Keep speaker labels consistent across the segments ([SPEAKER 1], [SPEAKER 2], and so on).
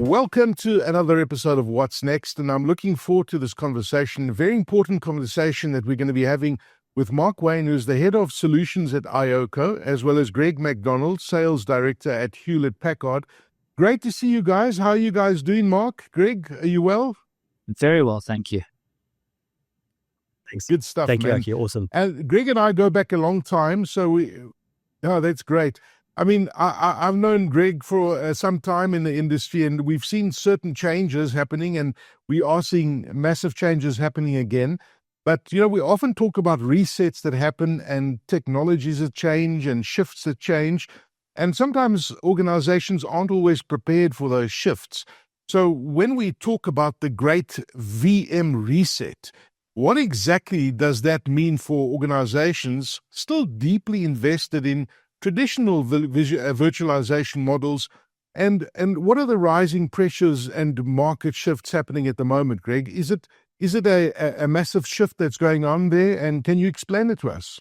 [SPEAKER 1] Welcome to another episode of What's Next, and I'm looking forward to this conversation, a very important conversation that we're going to be having with Mark Wayne, who's the head of solutions at iOCO, as well as Greg McDonald, sales director at Hewlett Packard. Great to see you guys. How are you guys doing, Mark? Greg, are you well?
[SPEAKER 2] Very well, thank you.
[SPEAKER 3] Thanks.
[SPEAKER 1] Good stuff,
[SPEAKER 3] Thank
[SPEAKER 1] man.
[SPEAKER 3] you, Aki. Awesome.
[SPEAKER 1] And Greg and I go back a long time, so that's great. I mean, I've known Greg for some time in the industry, and we've seen certain changes happening, and we are seeing massive changes happening again. But, we often talk about resets that happen and technologies that change and shifts that change. And sometimes organizations aren't always prepared for those shifts. So when we talk about the great VM reset, what exactly does that mean for organizations still deeply invested in traditional virtualization models, and what are the rising pressures and market shifts happening at the moment, Greg? Is it a massive shift that's going on there, and can you explain it to us?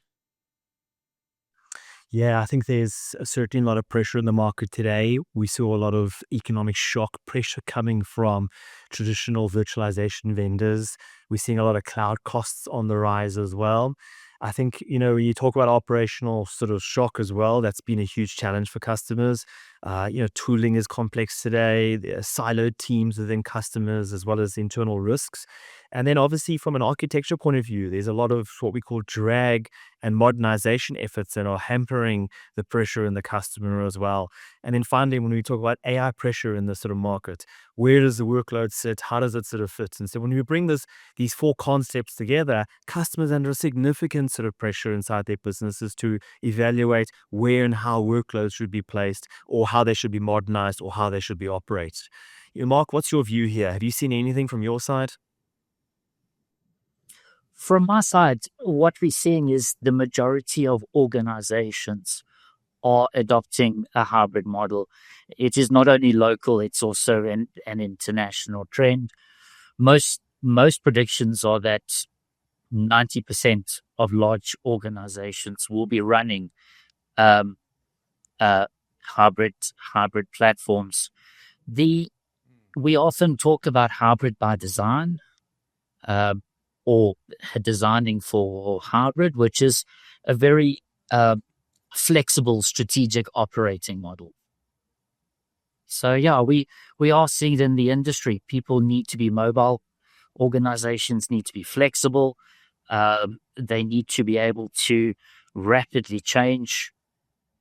[SPEAKER 3] Yeah, I think there's certainly a lot of pressure in the market today. We saw a lot of economic shock pressure coming from traditional virtualization vendors. We're seeing a lot of cloud costs on the rise as well. I think, when you talk about operational sort of shock as well, that's been a huge challenge for customers. Tooling is complex today. There are siloed teams within customers as well as internal risks. And then obviously from an architecture point of view, there's a lot of what we call drag and modernization efforts that are hampering the pressure in the customer as well. And then finally, when we talk about AI pressure in the sort of market, where does the workload sit? How does it sort of fit? And so when we bring these four concepts together, customers under significant sort of pressure inside their businesses to evaluate where and how workloads should be placed, or how they should be modernized, or how they should be operated. Mark, what's your view here? Have you seen anything from your side?
[SPEAKER 2] From my side, what we're seeing is the majority of organizations are adopting a hybrid model. It is not only local, it's also an international trend. Most predictions are that 90% of large organizations will be running hybrid platforms. We often talk about hybrid by design, or designing for hybrid, which is a very flexible strategic operating model. So yeah, we are seeing it in the industry. People need to be mobile. Organizations need to be flexible. They need to be able to rapidly change.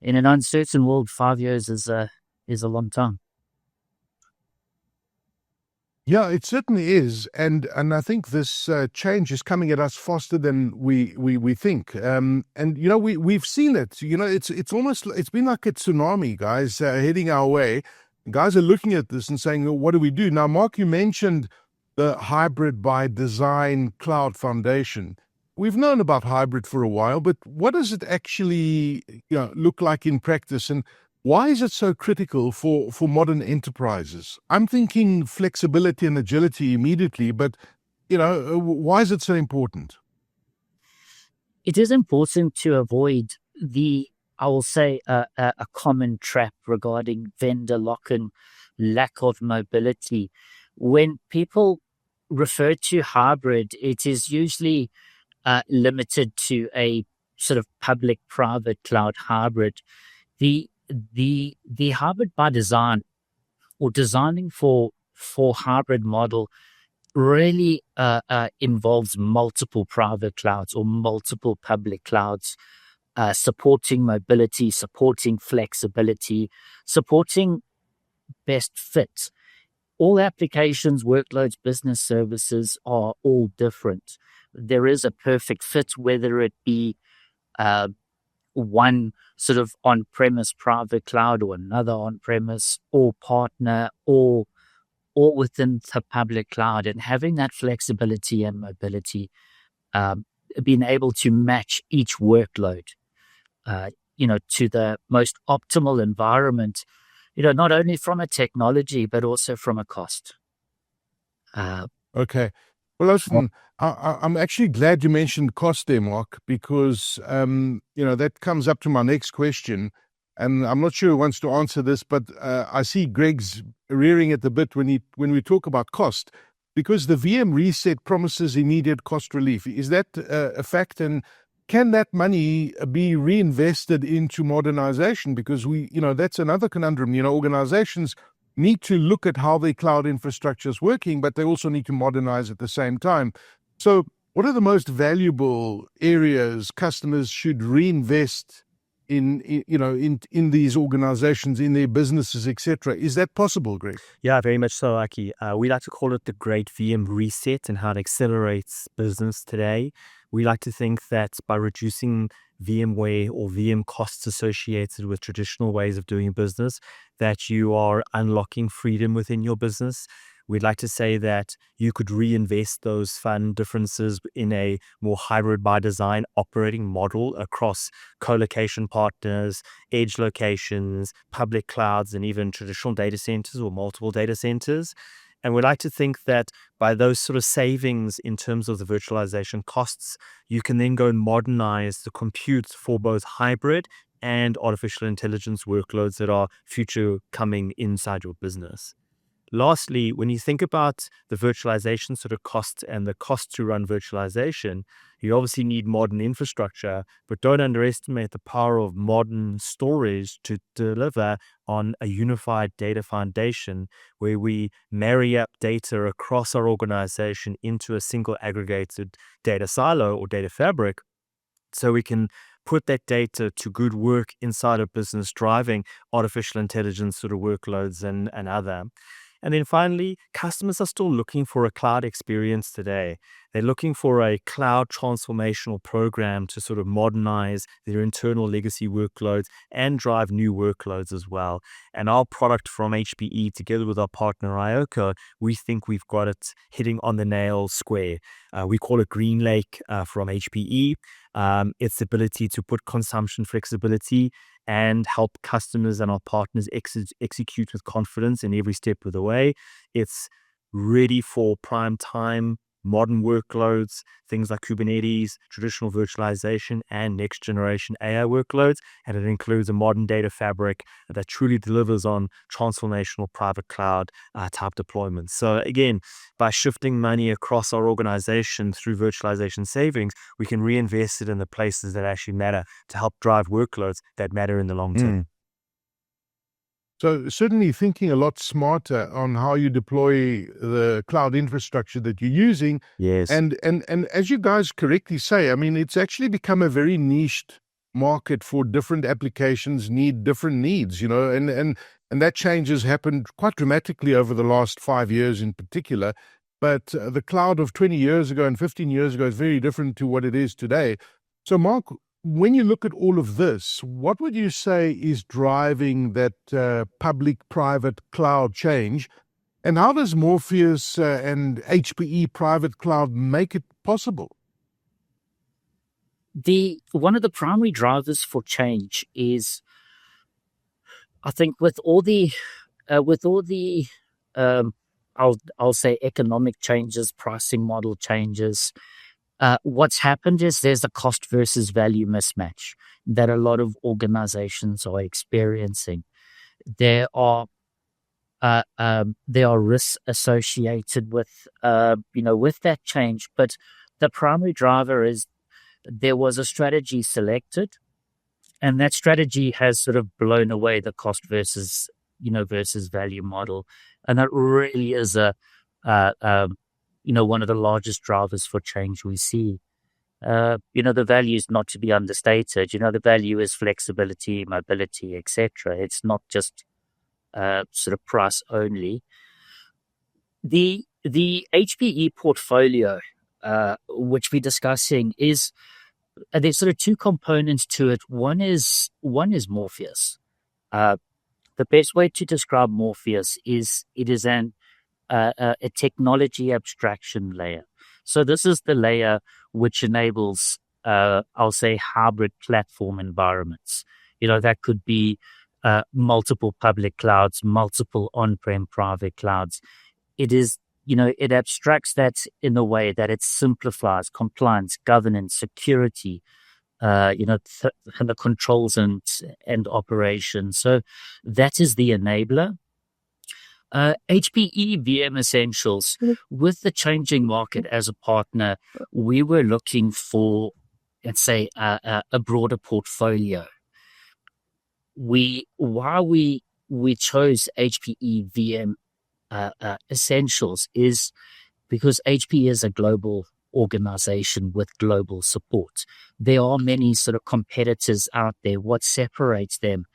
[SPEAKER 2] In an uncertain world, 5 years is a long time.
[SPEAKER 1] Yeah, it certainly is, and I think this change is coming at us faster than we think. And we've seen it. It's been like a tsunami, guys, heading our way. Guys are looking at this and saying, well, what do we do now? Mark, you mentioned the hybrid by design cloud foundation. We've known about hybrid for a while, but what does it actually look like in practice, and why is it so critical for modern enterprises? I'm thinking flexibility and agility immediately, but, why is it so important?
[SPEAKER 2] It is important to avoid I will say, a common trap regarding vendor lock-in, lack of mobility. When people refer to hybrid, it is usually limited to a sort of public-private cloud hybrid. The hybrid by design, or designing for hybrid model, really involves multiple private clouds or multiple public clouds, supporting mobility, supporting flexibility, supporting best fit. All applications, workloads, business services are all different. There is a perfect fit, whether it be one sort of on-premise private cloud or another on-premise, or partner, or within the public cloud, and having that flexibility and mobility, being able to match each workload, to the most optimal environment, not only from a technology, but also from a cost.
[SPEAKER 1] Okay. Well, listen, I'm actually glad you mentioned cost there, Mark, because, that comes up to my next question. and I'm not sure who wants to answer this, but I see Greg's rearing at the bit when we talk about cost, because the VM reset promises immediate cost relief. Is that a fact? And can that money be reinvested into modernization? Because that's another conundrum. Organizations need to look at how their cloud infrastructure is working, but they also need to modernize at the same time. So what are the most valuable areas customers should reinvest in these organizations, in their businesses, etc.? Is that possible, Greg?
[SPEAKER 3] Yeah, very much so, Aki. We like to call it the great VM reset and how it accelerates business today. We like to think that by reducing VMware or VM costs associated with traditional ways of doing business, that you are unlocking freedom within your business. We'd like to say that you could reinvest those fund differences in a more hybrid by design operating model across co-location partners, edge locations, public clouds, and even traditional data centers or multiple data centers. And we like to think that by those sort of savings in terms of the virtualization costs, you can then go and modernize the compute for both hybrid and artificial intelligence workloads that are future coming inside your business. Lastly, when you think about the virtualization sort of costs and the cost to run virtualization, you obviously need modern infrastructure, but don't underestimate the power of modern storage to deliver on a unified data foundation where we marry up data across our organization into a single aggregated data silo or data fabric, so we can put that data to good work inside a business, driving artificial intelligence sort of workloads and other. And then finally, customers are still looking for a cloud experience today. They're looking for a cloud transformational program to sort of modernize their internal legacy workloads and drive new workloads as well. And our product from HPE, together with our partner iOCO, we think we've got it hitting on the nail square. We call it GreenLake from HPE. Its ability to put consumption flexibility and help customers and our partners execute with confidence in every step of the way. It's ready for prime time, modern workloads, things like Kubernetes, traditional virtualization, and next generation AI workloads. And it includes a modern data fabric that truly delivers on transformational private cloud type deployments. So again, by shifting money across our organization through virtualization savings, we can reinvest it in the places that actually matter to help drive workloads that matter in the long term.
[SPEAKER 1] So certainly thinking a lot smarter on how you deploy the cloud infrastructure that you're using.
[SPEAKER 3] Yes.
[SPEAKER 1] And as you guys correctly say, I mean, it's actually become a very niched market for different applications need different needs, and that change has happened quite dramatically over the last 5 years in particular. But the cloud of 20 years ago and 15 years ago is very different to what it is today. So Mark, when you look at all of this, what would you say is driving that public-private cloud change? And how does Morpheus and HPE private cloud make it possible?
[SPEAKER 2] One of the primary drivers for change is, I think, with all the I'll say economic changes, pricing model changes. What's happened is there's a cost versus value mismatch that a lot of organizations are experiencing. There are risks associated with with that change, but the primary driver is there was a strategy selected, and that strategy has sort of blown away the cost versus value model, and that really is one of the largest drivers for change we see. The value is not to be understated. The value is flexibility, mobility, etc. It's not just sort of price only. The HPE portfolio, which we're discussing, is there's sort of two components to it. One is Morpheus. The best way to describe Morpheus is it is a technology abstraction layer. So this is the layer which enables, I'll say, hybrid platform environments. That could be multiple public clouds, multiple on-prem private clouds. It is, it abstracts that in a way that it simplifies compliance, governance, security, the controls and operations. So that is the enabler. HPE VM Essentials, with the changing market as a partner, we were looking for, let's say, a broader portfolio. While we chose HPE VM Essentials is because HPE is a global organization with global support. There are many sort of competitors out there. What separates them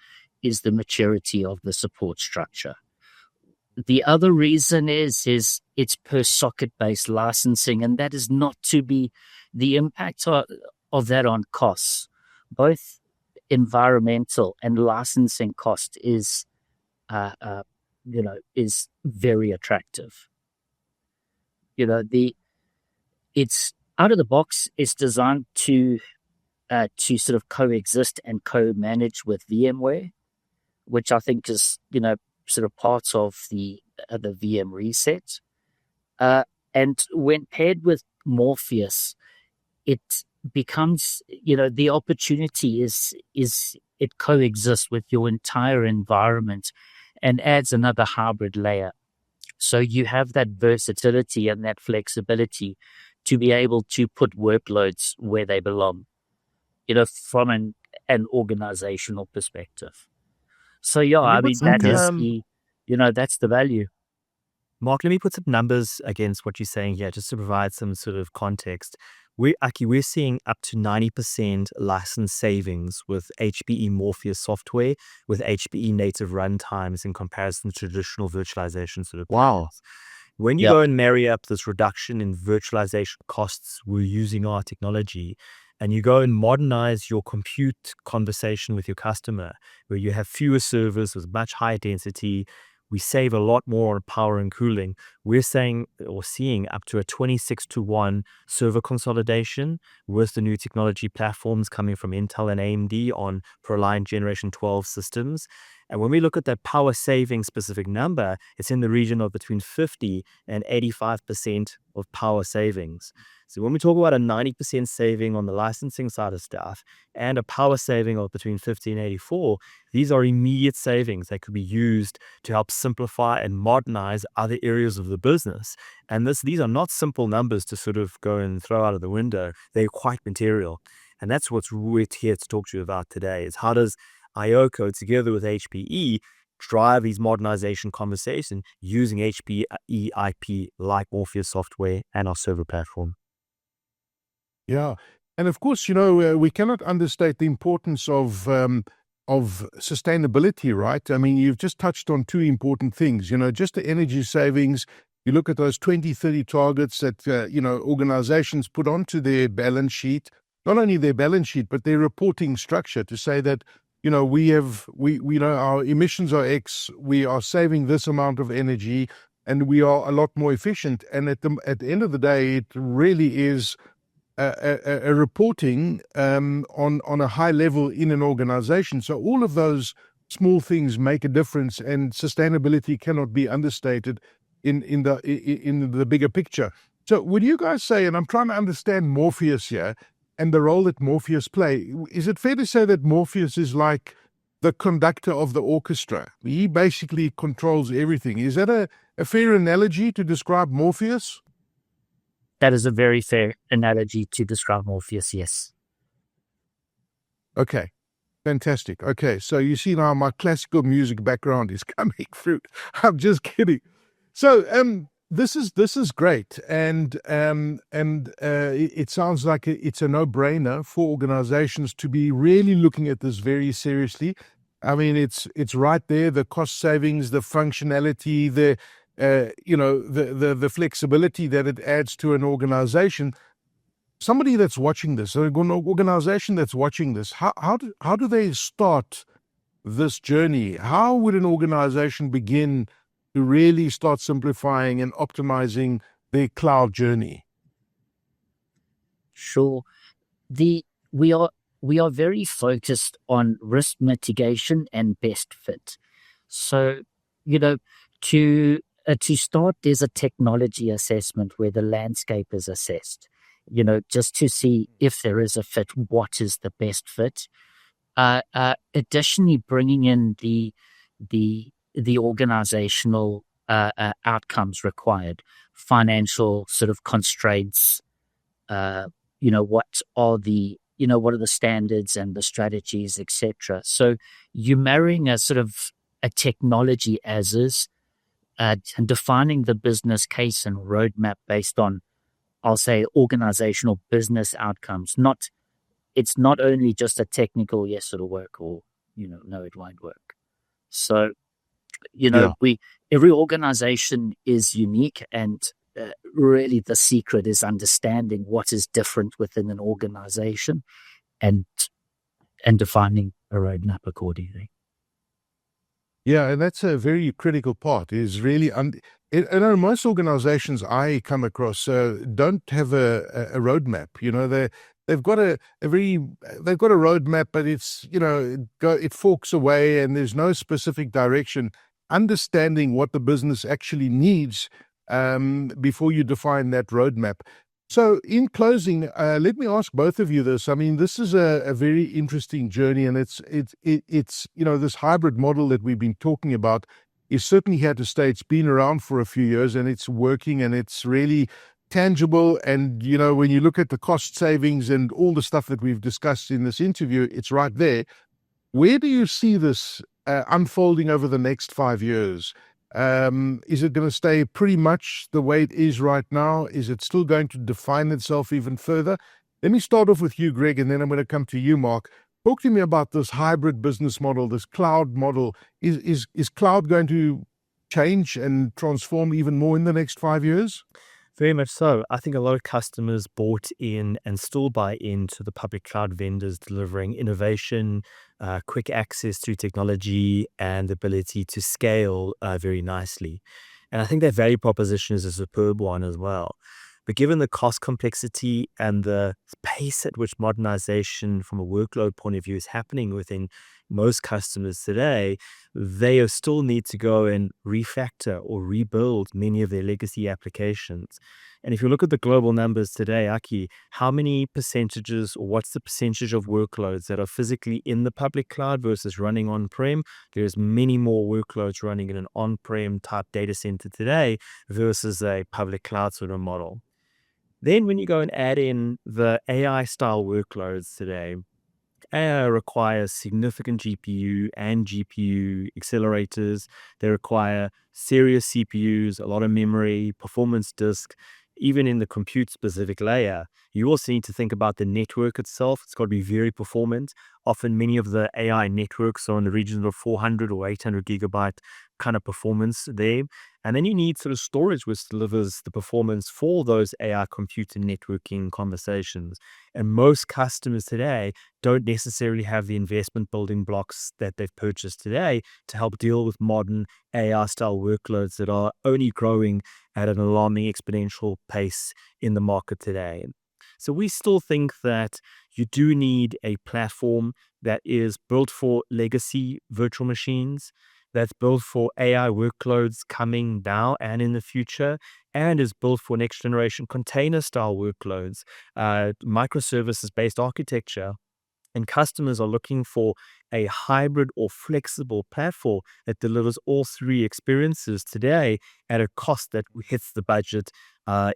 [SPEAKER 2] is the maturity of the support structure. The other reason is it's per socket based licensing, and that is not to be the impact of that on costs, both environmental and licensing cost is very attractive. It's out of the box. It's designed to sort of coexist and co-manage with VMware, which I think is sort of part of the VM reset. And when paired with Morpheus, it becomes, the opportunity is it coexists with your entire environment and adds another hybrid layer. So you have that versatility and that flexibility to be able to put workloads where they belong, from an organizational perspective. So that is that's the value.
[SPEAKER 3] Mark, let me put some numbers against what you're saying here, just to provide some sort of context. We're seeing up to 90% license savings with HPE Morpheus software, with HPE native runtimes in comparison to traditional virtualization sort of.
[SPEAKER 1] Wow.
[SPEAKER 3] When you go and marry up this reduction in virtualization costs, we're using our technology, and you go and modernize your compute conversation with your customer, where you have fewer servers with much higher density, we save a lot more on power and cooling. We're seeing up to a 26-to-1 server consolidation with the new technology platforms coming from Intel and AMD on ProLine Generation 12 systems. And when we look at that power saving specific number, it's in the region of between 50 and 85% of power savings. So when we talk about a 90% saving on the licensing side of stuff and a power saving of between 50 and 84, these are immediate savings that could be used to help simplify and modernize other areas of the business. And these are not simple numbers to sort of go and throw out of the window. They're quite material. And that's what we're here to talk to you about today, is how does iOCO together with HPE drive these modernization conversations using HPE IP like Morpheus software and our server platform.
[SPEAKER 1] Yeah. And of course, we cannot understate the importance of sustainability, right? I mean, you've just touched on two important things, just the energy savings. You look at those 2030 targets that, organizations put onto their balance sheet, not only their balance sheet, but their reporting structure to say that, we know our emissions are X, we are saving this amount of energy, and we are a lot more efficient. And at the end of the day, it really is a reporting on a high level in an organization. So all of those small things make a difference, and sustainability cannot be understated in the bigger picture. So would you guys say, and I'm trying to understand Morpheus here and the role that Morpheus play, is it fair to say that Morpheus is like the conductor of the orchestra? He basically controls everything. Is that a fair analogy to describe Morpheus?
[SPEAKER 2] That is a very fair analogy to describe Morpheus, yes.
[SPEAKER 1] Okay, fantastic. Okay, so you see now my classical music background is coming through. I'm just kidding. So this is great, and it sounds like it's a no-brainer for organizations to be really looking at this very seriously. I mean, it's right there, the cost savings, the functionality, the flexibility that it adds to an organization. Somebody that's watching this, an organization that's watching this, how do they start this journey? How would an organization begin to really start simplifying and optimizing their cloud journey?
[SPEAKER 2] Sure. We are very focused on risk mitigation and best fit. So, to start, there's a technology assessment where the landscape is assessed. just to see if there is a fit, what is the best fit. Additionally, bringing in the organizational outcomes required, financial sort of constraints. What are the standards and the strategies, etc. So you're marrying a sort of a technology as is, and defining the business case and roadmap based on, I'll say, organizational business outcomes. It's not only just a technical, yes, it'll work, or, no, it won't work. So,
[SPEAKER 1] Yeah.
[SPEAKER 2] every organization is unique, and really the secret is understanding what is different within an organization and defining a roadmap accordingly.
[SPEAKER 1] Yeah, and that's a very critical part. Is really, most organizations I come across don't have a roadmap. They've got they've got a roadmap, but it's it forks away, and there's no specific direction. Understanding what the business actually needs before you define that roadmap. So, in closing, let me ask both of you this. I mean, this is a very interesting journey, and it's this hybrid model that we've been talking about is certainly here to stay. It's been around for a few years, and it's working, and it's really tangible. And when you look at the cost savings and all the stuff that we've discussed in this interview, it's right there. Where do you see this unfolding over the next 5 years? Is it going to stay pretty much the way it is right now? Is it still going to define itself even further? Let me start off with you, Greg, and then I'm going to come to you, Mark. Talk to me about this hybrid business model, this cloud model. Is cloud going to change and transform even more in the next 5 years?
[SPEAKER 3] Very much so. I think a lot of customers bought in and still buy into the public cloud vendors delivering innovation, quick access to technology, and the ability to scale very nicely. And I think their value proposition is a superb one as well. But given the cost complexity and the pace at which modernization from a workload point of view is happening within most customers today, they still need to go and refactor or rebuild many of their legacy applications. And if you look at the global numbers today, Aki, how many percentages, or what's the percentage of workloads that are physically in the public cloud versus running on-prem? There's many more workloads running in an on-prem type data center today versus a public cloud sort of model. Then when you go and add in the AI style workloads today, AI requires significant GPU and GPU accelerators. They require serious CPUs, a lot of memory, performance disk. Even in the compute specific layer, you also need to think about the network itself. It's got to be very performant. Often many of the AI networks are in the region of 400 or 800 gigabyte kind of performance there. And then you need sort of storage which delivers the performance for those AI compute and networking conversations. And most customers today don't necessarily have the investment building blocks that they've purchased today to help deal with modern AI style workloads that are only growing at an alarming exponential pace in the market today. So we still think that you do need a platform that is built for legacy virtual machines, that's built for AI workloads coming now and in the future, and is built for next generation container style workloads, microservices based architecture. And customers are looking for a hybrid or flexible platform that delivers all three experiences today at a cost that hits the budget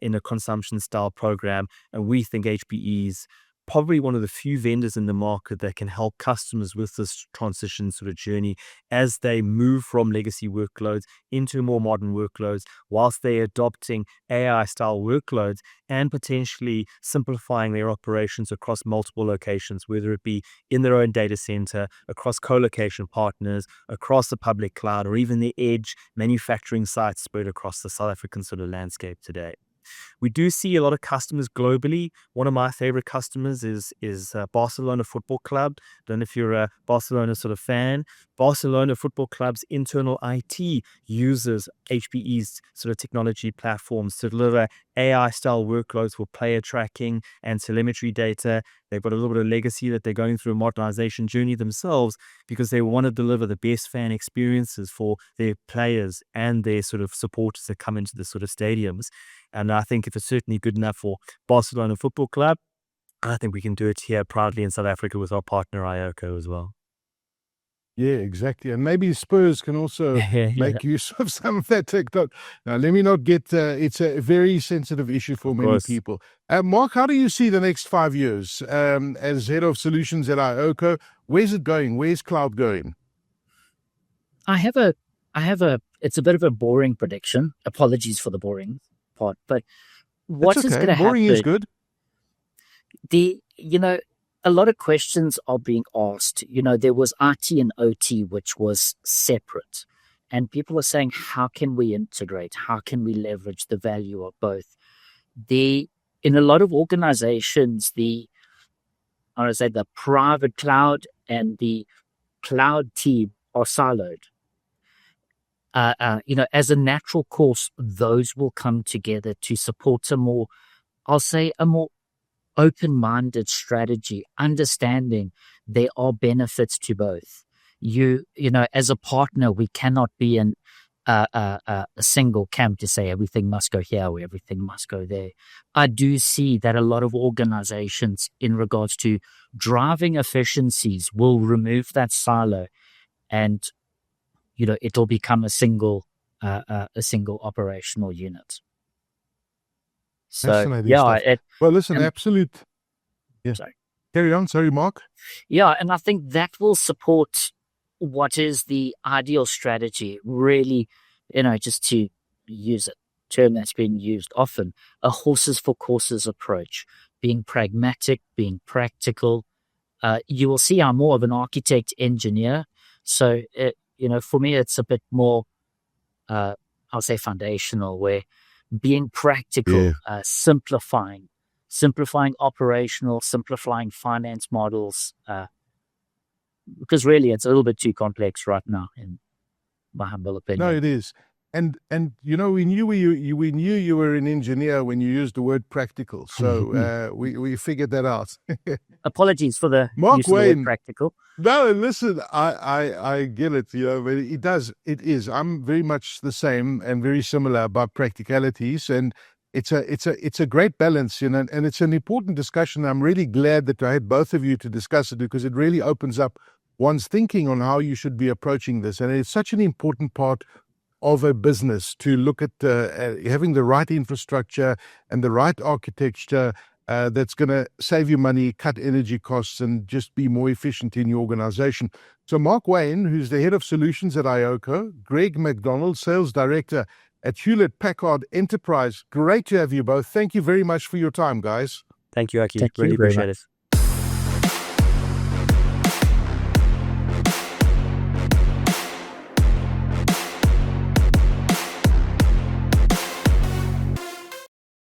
[SPEAKER 3] in a consumption style program. And we think HPE is probably one of the few vendors in the market that can help customers with this transition sort of journey as they move from legacy workloads into more modern workloads, whilst they're adopting AI style workloads and potentially simplifying their operations across multiple locations, whether it be in their own data center, across co-location partners, across the public cloud, or even the edge manufacturing sites spread across the South African sort of landscape today. We do see a lot of customers globally. One of my favorite customers is Barcelona Football Club. Don't know if you're a Barcelona sort of fan, Barcelona Football Club's internal IT uses HPE's sort of technology platforms to deliver AI-style workloads for player tracking and telemetry data. They've got a little bit of legacy that they're going through a modernization journey themselves because they want to deliver the best fan experiences for their players and their sort of supporters that come into the sort of stadiums. And I think if it's certainly good enough for Barcelona Football Club, I think we can do it here proudly in South Africa with our partner iOCO as well.
[SPEAKER 1] Yeah, exactly. And maybe Spurs can also make use of some of that TikTok. Now, let me not get, it's a very sensitive issue for many people. Mark, how do you see the next 5 years as head of solutions at iOCO? Where's it going? Where's cloud going?
[SPEAKER 2] I have a, it's a bit of a boring prediction. Apologies for the boring part, but what is going to happen?
[SPEAKER 1] Boring is good.
[SPEAKER 2] A lot of questions are being asked. There was IT and OT, which was separate. And people are saying, how can we integrate? How can we leverage the value of both? In a lot of organizations, the private cloud and the cloud team are siloed. As a natural course, those will come together to support a more open-minded strategy, understanding there are benefits to both. As a partner, we cannot be in a single camp to say everything must go here or everything must go there. I do see that a lot of organizations, in regards to driving efficiencies, will remove that silo, and it'll become a single operational unit. So
[SPEAKER 1] well, listen, absolute. Yeah.
[SPEAKER 2] Sorry.
[SPEAKER 1] Carry on. Sorry, Mark.
[SPEAKER 2] Yeah, and I think that will support what is the ideal strategy. Really, just to use a term that's been used often, a horses for courses approach, being pragmatic, being practical. You will see I'm more of an architect engineer. So, for me, it's a bit more, I'll say foundational, where being practical, simplifying operational, simplifying finance models, because really it's a little bit too complex right now, in my humble opinion.
[SPEAKER 1] No, it is. And we knew you were an engineer when you used the word practical. So we figured that out.
[SPEAKER 2] Apologies for the
[SPEAKER 1] Mark
[SPEAKER 2] use of the word practical.
[SPEAKER 1] No, listen, I get it, but it is. I'm very much the same and very similar about practicalities, and it's a great balance, and it's an important discussion. I'm really glad that I had both of you to discuss it, because it really opens up one's thinking on how you should be approaching this. And it's such an important part of a business to look at having the right infrastructure and the right architecture that's going to save you money, cut energy costs, and just be more efficient in your organization. So Mark Wayne, who's the head of solutions at iOCO, Greg McDonald, sales director at Hewlett Packard Enterprise. Great to have you both. Thank you very much for your time, guys.
[SPEAKER 3] Thank you, Aki.
[SPEAKER 2] Thank you
[SPEAKER 3] really
[SPEAKER 2] very
[SPEAKER 3] appreciate
[SPEAKER 2] much.
[SPEAKER 3] it.